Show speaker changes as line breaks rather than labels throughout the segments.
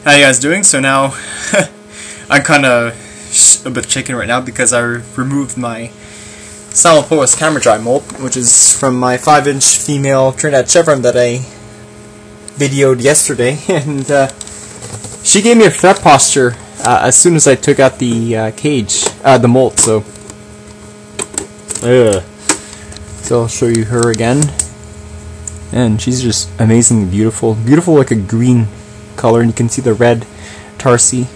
How you guys doing? So now, I'm kind of a bit shaken right now because I removed my Pamphobeteus camera dry molt, which is from my 5-inch female Trinidad chevron that I videoed yesterday, and she gave me a threat posture as soon as I took out the cage, the molt. So I'll show you her again, and she's just amazingly beautiful, like a green color, and you can see the red tarsi.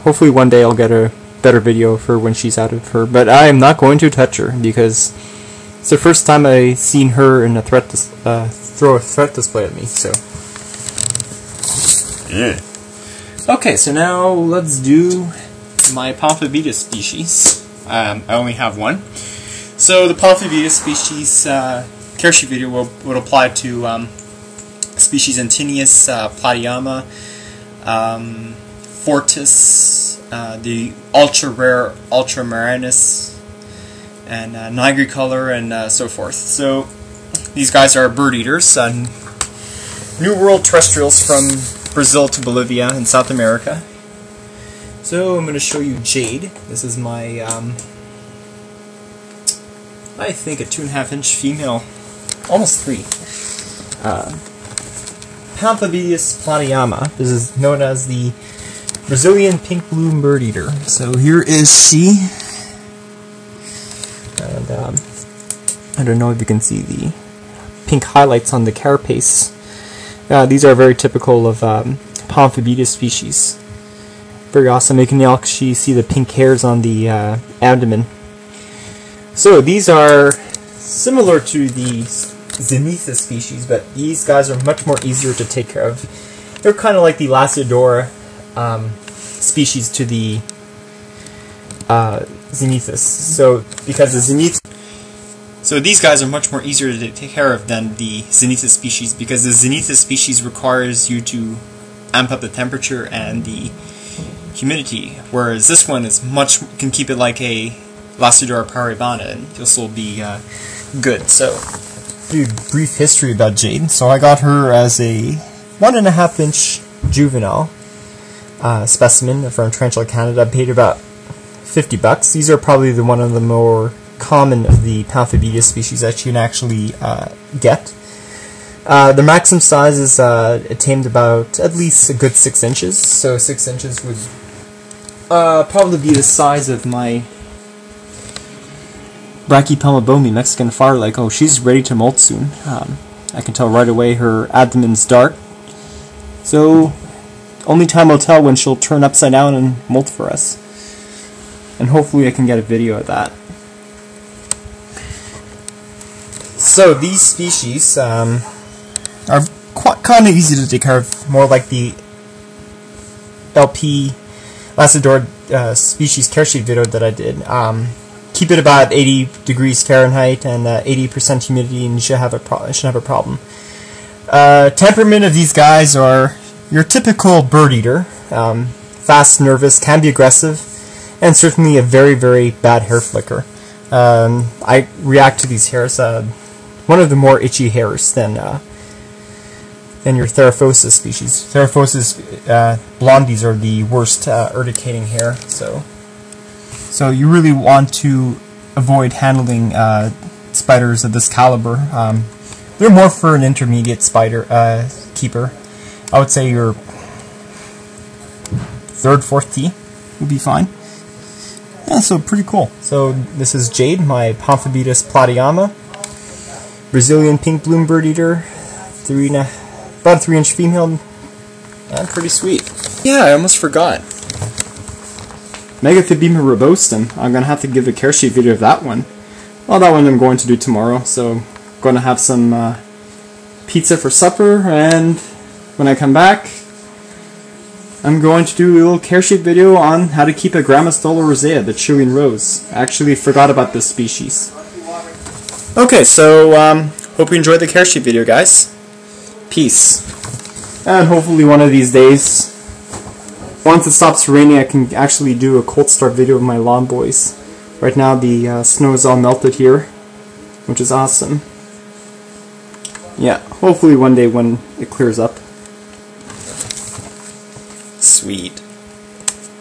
Hopefully one day I'll get a better video of her when she's out of her, but I am not going to touch her because it's the first time I've seen her in a throw a threat display at me. So yeah. Okay, so now let's do my Pamphobeteus species. I only have one. So the Pamphobeteus species Caresheet video would apply to species Pinkbloom Platyomma, Fortis, the ultra-rare Ultramarinus, and Nigricolor, and so forth. So these guys are bird eaters, New World terrestrials from Brazil to Bolivia in South America. So I'm going to show you Jade. This is my, I think a 2.5-inch female, almost 3. Pamphobeteus Platyomma. This is known as the Brazilian Pinkbloom Bird Eater. So here is she, and I don't know if you can see the pink highlights on the carapace. These are very typical of Pamphobeteus species. Very awesome. You can actually see the pink hairs on the abdomen. So these are similar to the Zenithus species, but these guys are much more easier to take care of. They're kind of like the Lacidora species to the Zenithus. So because the these guys are much more easier to take care of than the Zenithus species, because the Zenithus species requires you to amp up the temperature and the humidity, whereas this one is can keep it like a Lacidora paribana, and you'll still be good. So, brief history about Jade. So I got her as a 1.5-inch juvenile specimen from Tarantula, Canada. I paid about $50. These are probably one of the more common of the Pamphobeteus species that you can actually get. The maximum size is attained about at least a good 6 inches. So 6 inches would probably be the size of my Brachypelmabomi Mexican firelake. Oh, she's ready to molt soon. I can tell right away her abdomen's dark. So only time will tell when she'll turn upside down and molt for us. And hopefully I can get a video of that. So these species are kind of easy to take care of, more like the LP Lacidora species Caresheet video that I did. Keep it about 80 degrees Fahrenheit and 80% humidity, and you shouldn't have a problem. Temperament of these guys are your typical bird eater. Fast, nervous, can be aggressive, and certainly a very, very bad hair flicker. I react to these hairs. One of the more itchy hairs than your Theraphosis species. Theraphosis blondies are the worst urticating hair. So you really want to avoid handling spiders of this caliber. They're more for an intermediate spider keeper. I would say your 3rd, 4th tee would be fine. Yeah, so pretty cool. So this is Jade, my Pamphobeteus Platyomma, Brazilian Pinkbloom Bird Eater, about a 3-inch female, and pretty sweet. Yeah, I almost forgot. Megathebema robustum. I'm going to have to give a Caresheet video of that one. Well, that one I'm going to do tomorrow, so I'm going to have some pizza for supper, and when I come back, I'm going to do a little Caresheet video on how to keep a Grammostola rosea, the Chilean rose. I actually forgot about this species. Okay, so hope you enjoyed the Caresheet video, guys. Peace. And hopefully one of these days, once it stops raining, I can actually do a cold start video of my lawn boys. Right now the snow is all melted here, which is awesome. Yeah, hopefully one day when it clears up. Sweet.